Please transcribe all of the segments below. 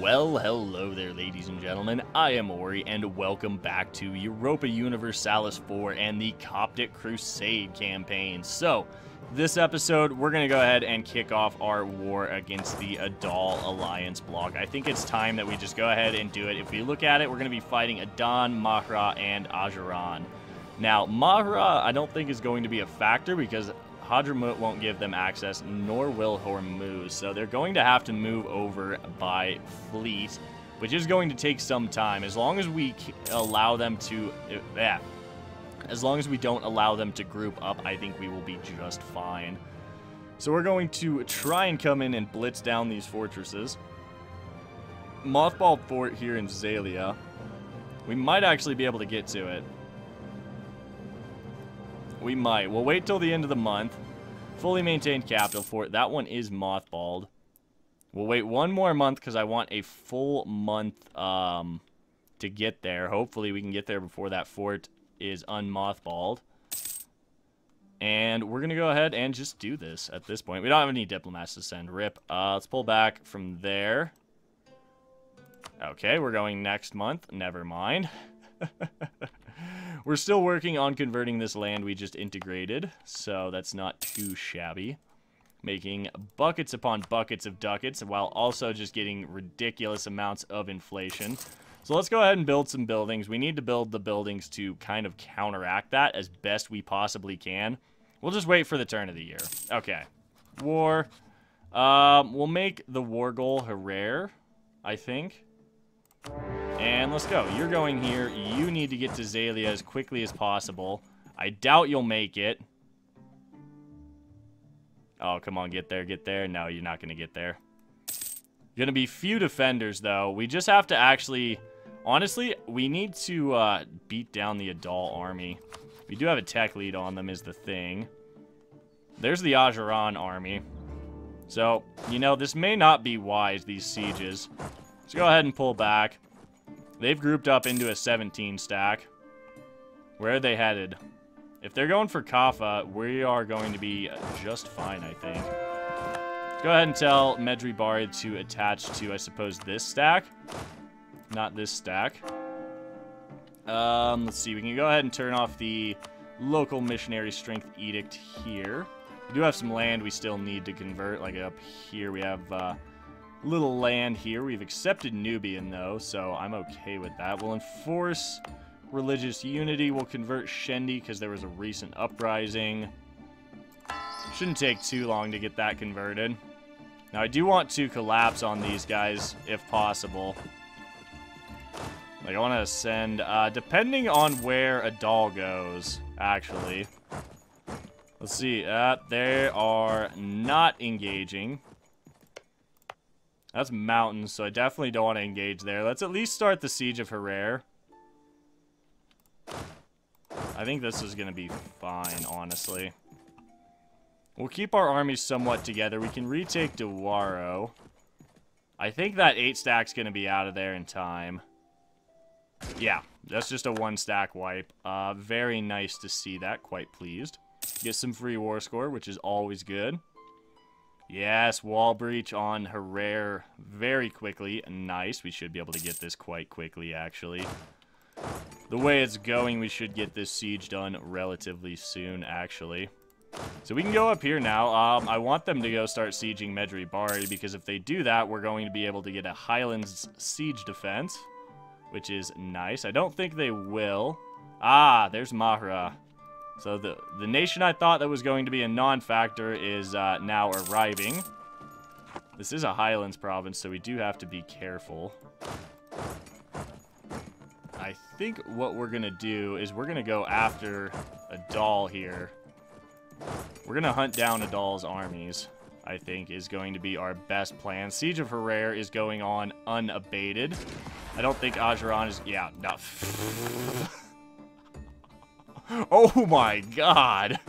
Well, hello there, ladies and gentlemen. I am Ori, and welcome back to Europa Universalis IV and the Coptic Crusade campaign. So, this episode, we're going to go ahead and kick off our war against the Adal Alliance bloc. I think it's time that we just go ahead and do it. If we look at it, we're going to be fighting Adan, Mahra, and Ajaran. Now, Mahra, I don't think is going to be a factor because Hadramut won't give them access, nor will Hormuz. So they're going to have to move over by fleet, which is going to take some time. As long as we allow them to... as long as we don't allow them to group up, I think we will be just fine. So we're going to try and come in and blitz down these fortresses. Mothballed fort here in Zalia. We might actually be able to get to it. We might. We'll wait till the end of the month. Fully maintained capital fort. That one is mothballed. We'll wait one more month because I want a full month to get there. Hopefully we can get there before that fort is unmothballed. And we're going to go ahead and just do this at this point. We don't have any diplomats to send. RIP. Let's pull back from there. Okay, we're going next month. Never mind. We're still working on converting this land we just integrated, so that's not too shabby. Making buckets upon buckets of ducats, while also just getting ridiculous amounts of inflation. So let's go ahead and build some buildings. We need to build the buildings to kind of counteract that as best we possibly can. We'll just wait for the turn of the year. Okay. War. We'll make the war goal Herrera, I think. And let's go. You're going here. You need to get to Zalia as quickly as possible. I doubt you'll make it. Oh, come on, get there, get there. No, you're not going to get there. Gonna be few defenders, though. We just have to actually... Honestly, we need to beat down the Adal army. We do have a tech lead on them is the thing. There's the Ajaran army. So, you know, this may not be wise, these sieges. Let's go ahead and pull back. They've grouped up into a 17 stack. Where are they headed? If they're going for Kaffa, we are going to be just fine, I think. Let's go ahead and tell Medri Bari to attach to, I suppose, this stack. Not this stack. Let's see. We can go ahead and turn off the local missionary strength edict here. We do have some land we still need to convert. Like up here, we have... little land here. We've accepted Nubian, though, so I'm okay with that. We'll enforce religious unity. We'll convert Shendi because there was a recent uprising. Shouldn't take too long to get that converted. Now, I do want to collapse on these guys, if possible. Like, I want to send, depending on where Adal goes, actually. Let's see. They are not engaging. That's mountains, so I definitely don't want to engage there. Let's at least start the siege of Herrera. I think this is going to be fine, honestly. We'll keep our armies somewhat together. We can retake Dewaro. I think that 8 stack's going to be out of there in time. Yeah, that's just a 1-stack wipe. Very nice to see that. Quite pleased. Get some free war score, which is always good. Yes, wall breach on Herrera very quickly. Nice. We should be able to get this quite quickly, actually. The way it's going, we should get this siege done relatively soon, actually. So we can go up here now. I want them to go start sieging Medri Bari, because if they do that, we're going to be able to get a Highlands siege defense, which is nice. I don't think they will. Ah, there's Mahra. So the nation I thought that was going to be a non-factor is now arriving. This is a Highlands province, so we do have to be careful. I think what we're going to do is we're going to go after Adal here. We're going to hunt down Adal's armies, I think, is going to be our best plan. Siege of Herrera is going on unabated. I don't think Ajaran is... Yeah, no. Oh my god!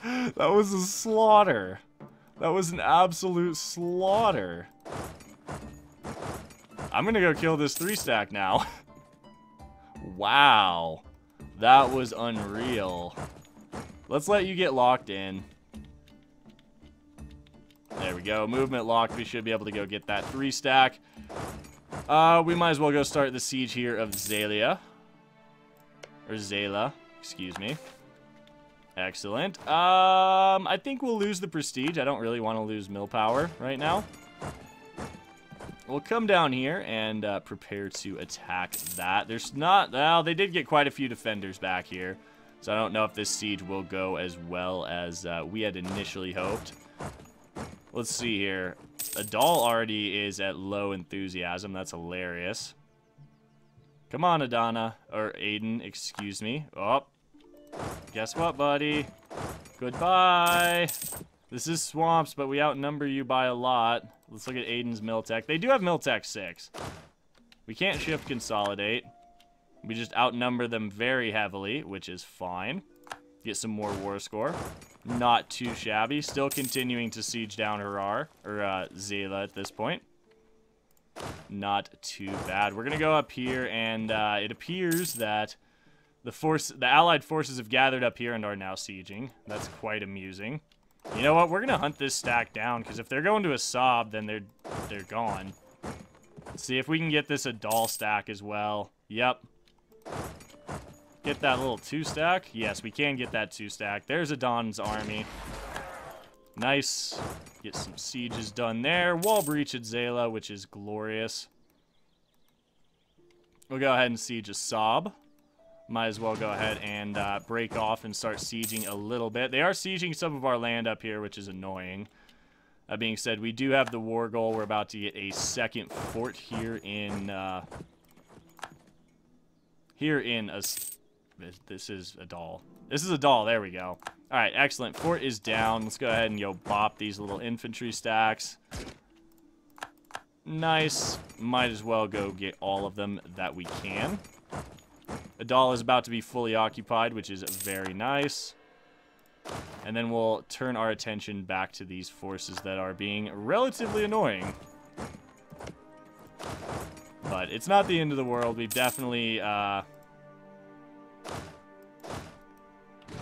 That was a slaughter. That was an absolute slaughter. I'm gonna go kill this 3-stack now. Wow. That was unreal. Let's let you get locked in. There we go. Movement locked. We should be able to go get that 3 stack. We might as well go start the siege here of Zalia. Or Zala, excuse me. Excellent. I think we'll lose the prestige. I don't really want to lose mill power right now. We'll come down here and prepare to attack that. There's not... Well, they did get quite a few defenders back here. So I don't know if this siege will go as well as we had initially hoped. Let's see here. Adal already is at low enthusiasm. That's hilarious. Come on, Adana. Or Aiden, excuse me. Oh. Guess what, buddy? Goodbye. This is swamps, but we outnumber you by a lot. Let's look at Aiden's Miltech. They do have Miltech 6. We can't shift consolidate. We just outnumber them very heavily, which is fine. Get some more war score. Not too shabby. Still continuing to siege down Harar, or Zala at this point. Not too bad. We're going to go up here, and it appears that the allied forces have gathered up here and are now sieging. That's quite amusing. You know what? We're going to hunt this stack down, because if they're going to a Sob, then they're gone. Let's see if we can get this Adal stack as well. Yep. Get that little 2 stack. Yes, we can get that 2 stack. There's Adon's army. Nice. Get some sieges done there. Wall breach at Zala, which is glorious. We'll go ahead and siege a Sob. Might as well go ahead and break off and start sieging a little bit. They are sieging some of our land up here, which is annoying. That being said, we do have the war goal. We're about to get a second fort here in... This is Adal. This is Adal. There we go. All right, excellent. Fort is down. Let's go ahead and bop these little infantry stacks. Nice. Might as well go get all of them that we can. Adal is about to be fully occupied, which is very nice. And then we'll turn our attention back to these forces that are being relatively annoying. But it's not the end of the world. We've definitely...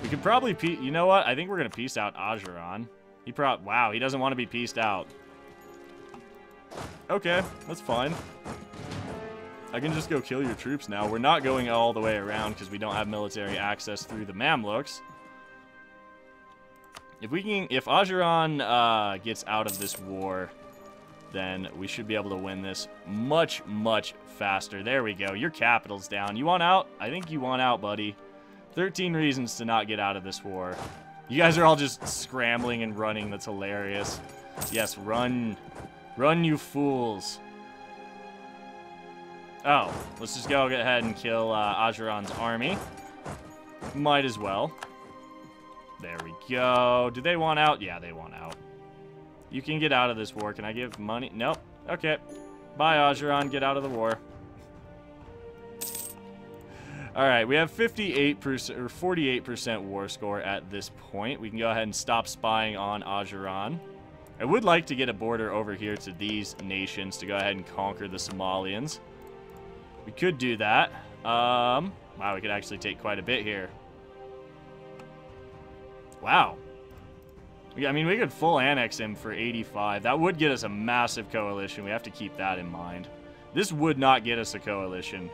we could probably... You know what? I think we're going to peace out Ajuran. Wow, he doesn't want to be peaced out. Okay, that's fine. I can just go kill your troops now. We're not going all the way around because we don't have military access through the Mamluks. If Ajuran gets out of this war, then we should be able to win this much, much faster. There we go. Your capital's down. You want out? I think you want out, buddy. 13 reasons to not get out of this war. You guys are all just scrambling and running. That's hilarious. Yes, run. Run, you fools. Oh, let's just go ahead and kill Ajuran's army. Might as well. There we go. Do they want out? Yeah, they want out. You can get out of this war. Can I give money? Nope. Okay. Bye, Ajuran. Get out of the war. All right, we have 58% or 48% war score at this point. We can go ahead and stop spying on Ajuran. I would like to get a border over here to these nations to go ahead and conquer the Somalians. We could do that. Wow, we could actually take quite a bit here. Wow. I mean, we could full annex him for 85. That would get us a massive coalition. We have to keep that in mind. This would not get us a coalition.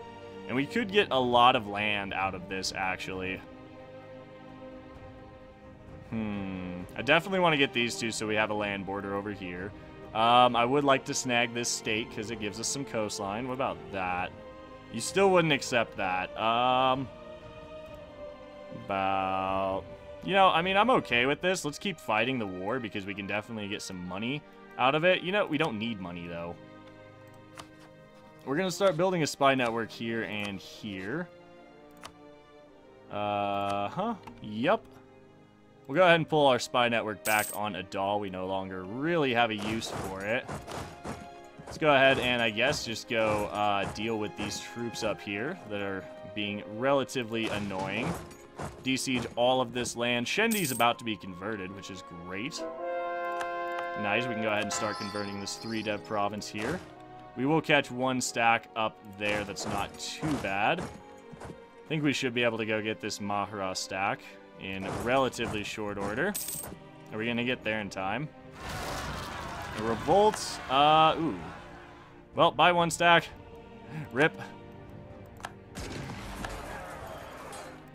And we could get a lot of land out of this, actually. I definitely want to get these two so we have a land border over here. I would like to snag this state because it gives us some coastline. What about that? You still wouldn't accept that. You know, I mean, I'm okay with this. Let's keep fighting the war because we can definitely get some money out of it. You know, we don't need money, though. We're going to start building a spy network here and here. Yep. We'll go ahead and pull our spy network back on Adal. We no longer really have a use for it. Let's go ahead and, I guess, just go deal with these troops up here that are being relatively annoying. Desiege all of this land. Shendi's about to be converted, which is great. Nice. We can go ahead and start converting this 3-dev province here. We will catch one stack up there that's not too bad. I think we should be able to go get this Mahra stack in relatively short order. Are we going to get there in time? A revolt. Ooh. Well, buy 1 stack. Rip.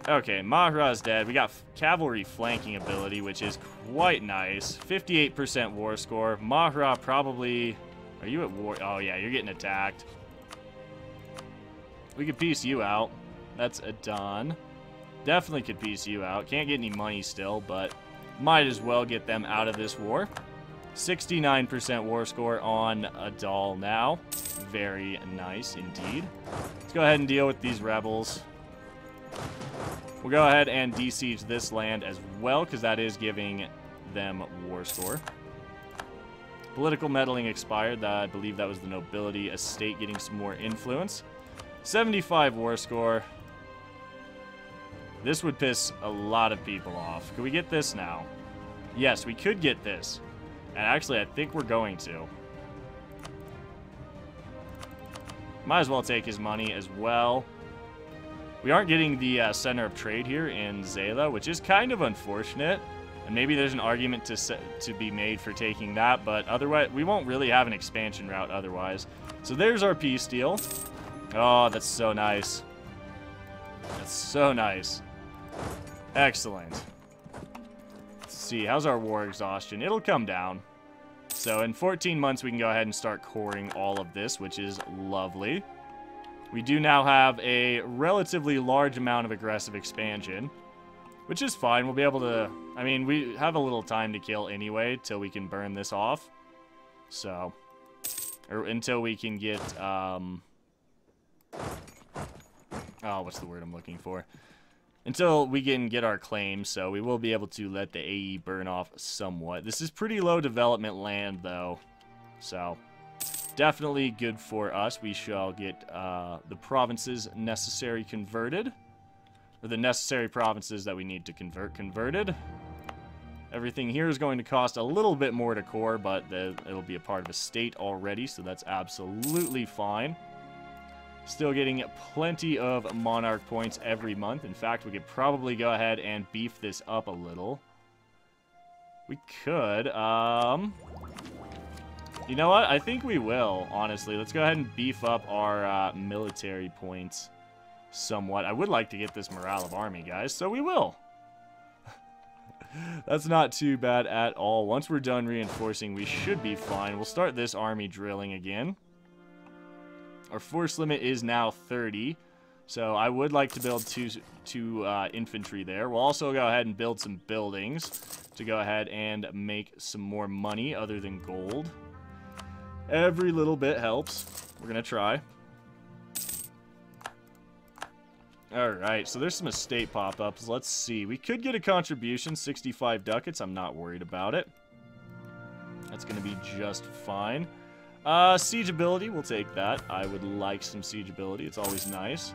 Okay, Mahra's dead. We got cavalry flanking ability, which is quite nice. 58% war score. Mahra probably... Are you at war? Oh, yeah, you're getting attacked. We could piece you out. That's Adal. Definitely could piece you out. Can't get any money still, but might as well get them out of this war. 69% war score on Adal now. Very nice indeed. Let's go ahead and deal with these rebels. We'll go ahead and de-siege this land as well, because that is giving them war score. Political meddling expired. I believe that was the nobility estate getting some more influence. 75 war score. This would piss a lot of people off. Could we get this now? Yes, we could get this. And actually, I think we're going to. Might as well take his money as well. We aren't getting the center of trade here in Zela, which is kind of unfortunate. And maybe there's an argument to be made for taking that, but otherwise, we won't really have an expansion route otherwise. So there's our peace deal. Oh, that's so nice. That's so nice. Excellent. Let's see, how's our war exhaustion? It'll come down. So in 14 months, we can go ahead and start coring all of this, which is lovely. We do now have a relatively large amount of aggressive expansion, which is fine. We'll be able to... I mean, we have a little time to kill anyway till we can burn this off. So... Or until we can get... Oh, what's the word I'm looking for? Until we can get our claims, so we will be able to let the AE burn off somewhat. This is pretty low development land, though. So... Definitely good for us. We shall get the provinces necessary converted. Or the necessary provinces that we need to convert converted. Everything here is going to cost a little bit more to core, but it'll be a part of a state already, so that's absolutely fine. Still getting plenty of monarch points every month. In fact, we could probably go ahead and beef this up a little. We could, You know what? I think we will, honestly. Let's go ahead and beef up our military points somewhat. I would like to get this morale of army, guys, so we will. That's not too bad at all. Once we're done reinforcing, we should be fine. We'll start this army drilling again. Our force limit is now 30, so I would like to build two infantry there. We'll also go ahead and build some buildings to go ahead and make some more money other than gold. Every little bit helps. We're going to try. Alright, so there's some estate pop-ups. Let's see. We could get a contribution, 65 ducats. I'm not worried about it. That's going to be just fine. Siege ability, we'll take that. I would like some siege ability. It's always nice.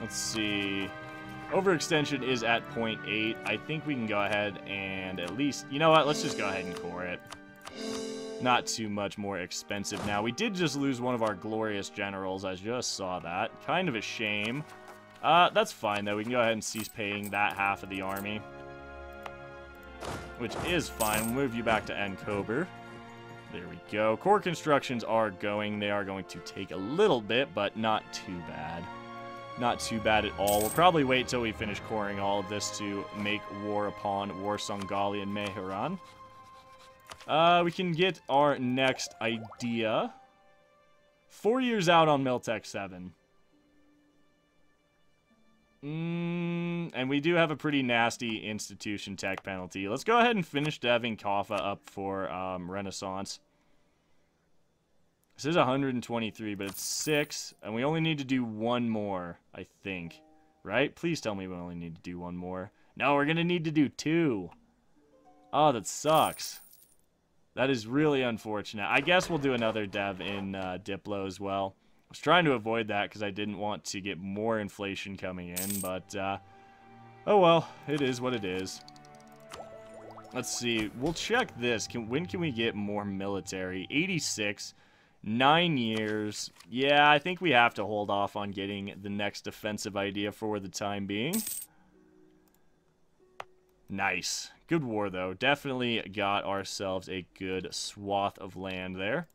Let's see. Overextension is at 0.8. I think we can go ahead and at least... You know what? Let's just go ahead and core it. Not too much more expensive now. We did just lose one of our glorious generals. I just saw that. Kind of a shame. That's fine, though. We can go ahead and cease paying that half of the army. Which is fine. We'll move you back to Encober. There we go. Core constructions are going. They are going to take a little bit, but not too bad. Not too bad at all. We'll probably wait till we finish coring all of this to make war upon Warsangali and Meheran. We can get our next idea. 4 years out on Miltech 7. And we do have a pretty nasty institution tech penalty. Let's go ahead and finish deving Kaffa up for Renaissance. This is 123, but it's 6. And we only need to do one more, I think. Right? Please tell me we only need to do one more. No, we're going to need to do 2. Oh, that sucks. That is really unfortunate. I guess we'll do another dev in Diplo as well. I was trying to avoid that because I didn't want to get more inflation coming in, but oh well, it is what it is. Let's see. We'll check this. When can we get more military? 86, 9 years. Yeah, I think we have to hold off on getting the next offensive idea for the time being. Nice. Good war, though. Definitely got ourselves a good swath of land there.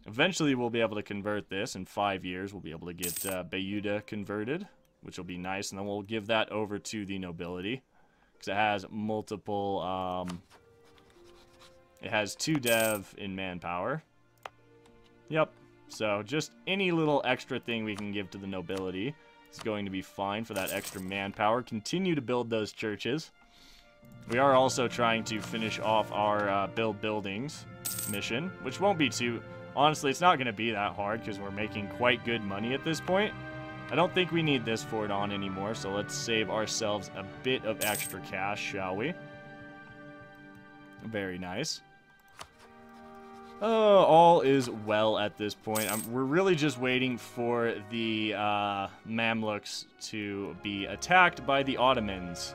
Eventually, we'll be able to convert this. In 5 years, we'll be able to get Bayuda converted, which will be nice. And then we'll give that over to the nobility, because it has multiple... it has 2 dev in manpower. Yep. So just any little extra thing we can give to the nobility is going to be fine for that extra manpower. Continue to build those churches. We are also trying to finish off our build buildings mission, which won't be too... Honestly, it's not going to be that hard because we're making quite good money at this point. I don't think we need this fort on anymore, so let's save ourselves a bit of extra cash, shall we? Very nice. All is well at this point. We're really just waiting for the Mamluks to be attacked by the Ottomans.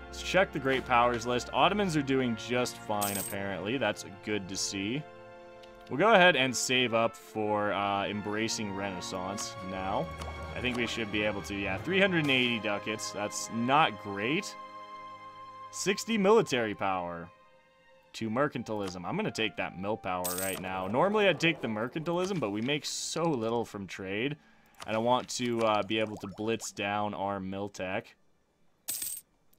Let's check the Great Powers list. Ottomans are doing just fine, apparently. That's good to see. We'll go ahead and save up for embracing Renaissance now. I think we should be able to. Yeah, 380 ducats. That's not great. 60 military power. 2 mercantilism. I'm going to take that mill power right now. Normally I'd take the mercantilism, but we make so little from trade. And I want to be able to blitz down our mill tech.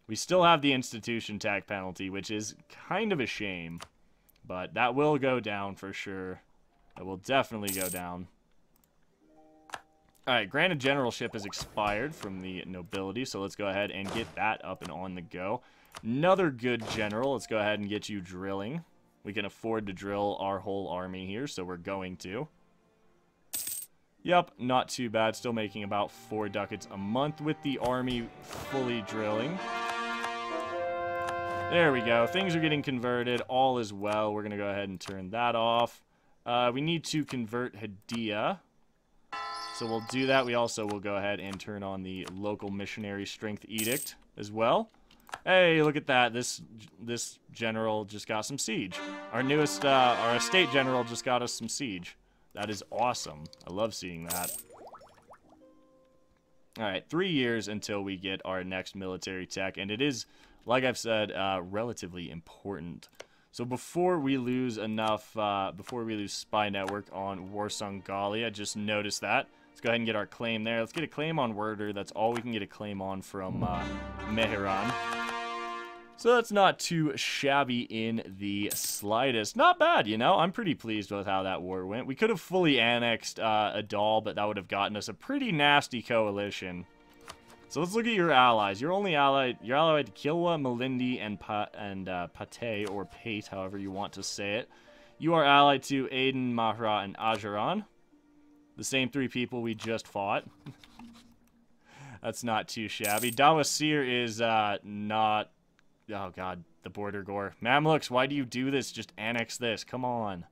We still have the institution tech penalty, which is kind of a shame. But that will go down for sure. That will definitely go down. Alright, granted generalship has expired from the nobility, so let's go ahead and get that up and on the go. Another good general. Let's go ahead and get you drilling. We can afford to drill our whole army here, so we're going to. Yep, not too bad. Still making about 4 ducats a month with the army fully drilling. There we go. Things are getting converted. All is well. We're going to go ahead and turn that off. We need to convert Hadia. So we'll do that. We also will go ahead and turn on the local missionary strength edict as well. Hey, look at that. This general just got some siege. Our newest, our estate general just got us some siege. That is awesome. I love seeing that. Alright, 3 years until we get our next military tech, and it is, like I've said, relatively important. So before we lose enough, before we lose spy network on Warsong Gali, I just noticed that. Let's go ahead and get our claim there. Let's get a claim on Werder. That's all we can get a claim on from Mehran. So that's not too shabby in the slightest. Not bad, you know? I'm pretty pleased with how that war went. We could have fully annexed Adal, but that would have gotten us a pretty nasty coalition. So let's look at your allies. You're allied to Kilwa, Malindi, and Pate, or Pate, however you want to say it. You are allied to Aden, Mahra, and Ajaran. The same 3 people we just fought. That's not too shabby. Dawasir is not... Oh, God, the border gore. Mamluks, why do you do this? Just annex this. Come on.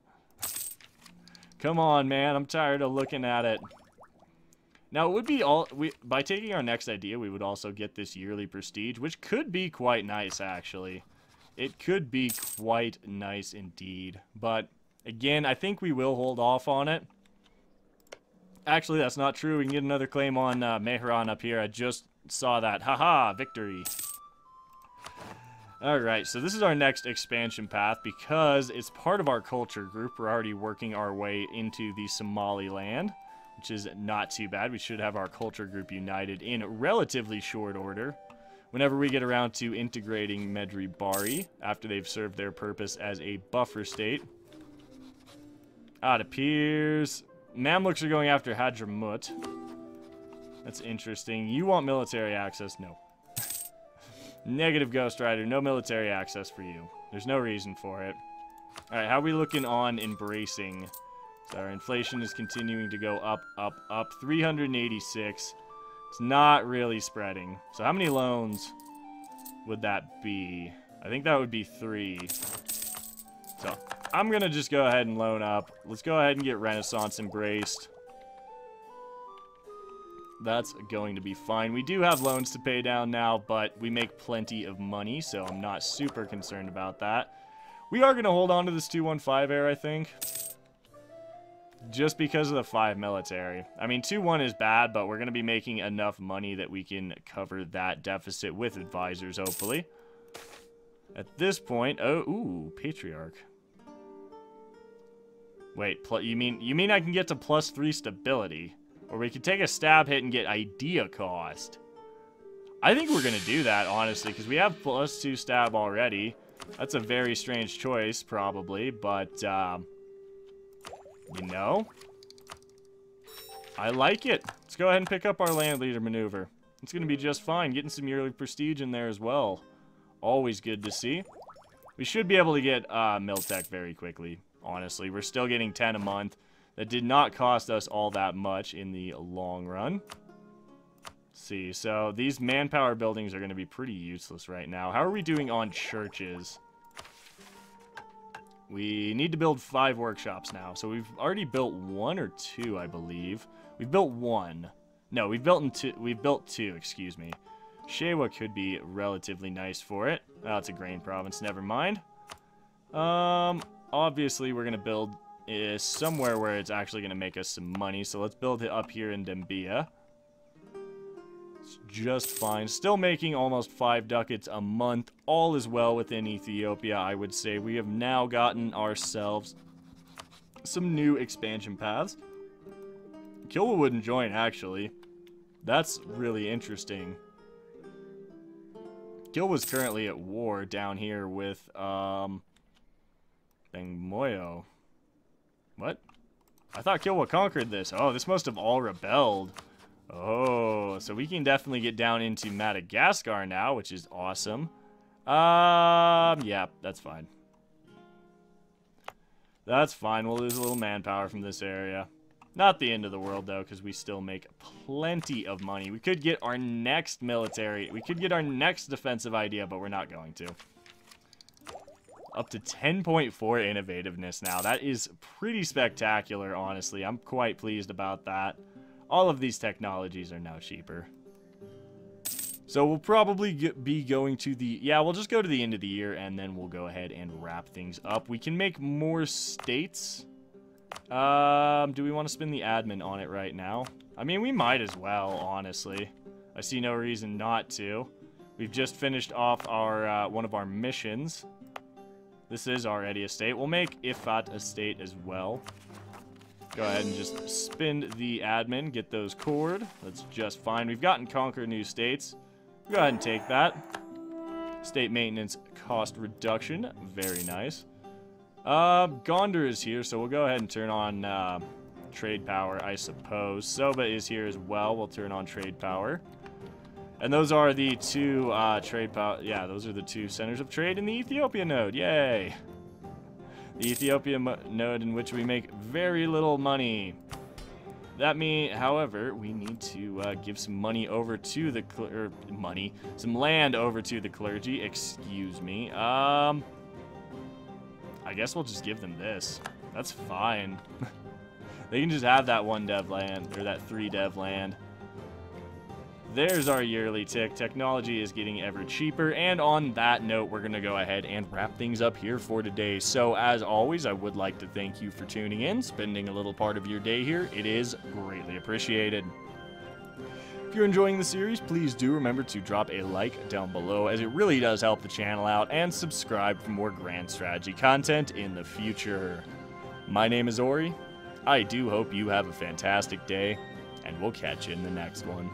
Come on, man. I'm tired of looking at it. Now, it would be all... by taking our next idea, we would also get this yearly prestige, which could be quite nice, actually. It could be quite nice indeed. But, again, I think we will hold off on it. Actually, that's not true. We can get another claim on Mehran up here. I just saw that. Haha, victory. Alright, so this is our next expansion path. Because it's part of our culture group, we're already working our way into the Somaliland, which is not too bad. We should have our culture group united in relatively short order. Whenever we get around to integrating Medri Bari, after they've served their purpose as a buffer state. It appears... Mamluks are going after Hadramut. That's interesting. You want military access? No. Negative Ghost Rider. No military access for you. There's no reason for it. Alright, how are we looking on embracing? So our inflation is continuing to go up, up, up. 386. It's not really spreading. So how many loans would that be? I think that would be 3. So I'm going to just go ahead and loan up. Let's go ahead and get Renaissance embraced. That's going to be fine. We do have loans to pay down now, but we make plenty of money, so I'm not super concerned about that. We are going to hold on to this 215 air, I think. Just because of the 5 military. I mean, 2-1 is bad, but we're going to be making enough money that we can cover that deficit with advisors, hopefully. At this point, oh, ooh, Patriarch. Wait, you mean I can get to +3 stability? Or we could take a stab hit and get idea cost. I think we're gonna do that, honestly, because we have +2 stab already. That's a very strange choice, probably, but, you know, I like it. Let's go ahead and pick up our land leader maneuver. It's gonna be just fine, getting some yearly prestige in there as well. Always good to see. We should be able to get Miltech very quickly, honestly. We're still getting 10 a month. That did not cost us all that much in the long run. Let's see, so these manpower buildings are going to be pretty useless right now. How are we doing on churches? We need to build 5 workshops now. So we've already built 1 or 2, I believe. We've built 1. No, we've built 2, excuse me. Shewa could be relatively nice for it. Oh, it's a grain province, never mind. Obviously we're going to build somewhere where it's actually going to make us some money. So let's build it up here in Dembia. It's just fine. Still making almost 5 ducats a month. All is well within Ethiopia, I would say. We have now gotten ourselves some new expansion paths. Kilwa wouldn't join, actually. That's really interesting. Kilwa's currently at war down here with, Bangmoyo. What? I thought Kilwa conquered this. Oh, this must have all rebelled. Oh, so we can definitely get down into Madagascar now, which is awesome. Yeah, that's fine. That's fine. We'll lose a little manpower from this area. Not the end of the world, though, because we still make plenty of money. We could get our next military. We could get our next defensive idea, but we're not going to. Up to 10.4 innovativeness now. That is pretty spectacular, honestly. I'm quite pleased about that. All of these technologies are now cheaper. So we'll probably be going to the... Yeah, we'll just go to the end of the year, and then we'll go ahead and wrap things up. We can make more states. Do we want to spend the admin on it right now? I mean, we might as well, honestly. I see no reason not to. We've just finished off our one of our missions. This is already a state. We'll make Ifat a state as well. Go ahead and just spend the admin, get those cored. That's just fine. We've gotten conquer new states. Go ahead and take that. State maintenance cost reduction. Very nice. Gondar is here, so we'll go ahead and turn on trade power, I suppose. Soba is here as well. We'll turn on trade power. And those are the 2 trade power. Yeah, those are the 2 centers of trade in the Ethiopia node. Yay! The Ethiopia node in which we make very little money. That means, however, we need to give some money over to the some land over to the clergy. Excuse me. I guess we'll just give them this. That's fine. They can just have that 1 dev land, or that 3 dev land. There's our yearly tick. Technology is getting ever cheaper. And on that note, we're going to go ahead and wrap things up here for today. So as always, I would like to thank you for tuning in, spending a little part of your day here. It is greatly appreciated. If you're enjoying the series, please do remember to drop a like down below, as it really does help the channel out, and subscribe for more grand strategy content in the future. My name is Ori. I do hope you have a fantastic day, and we'll catch you in the next one.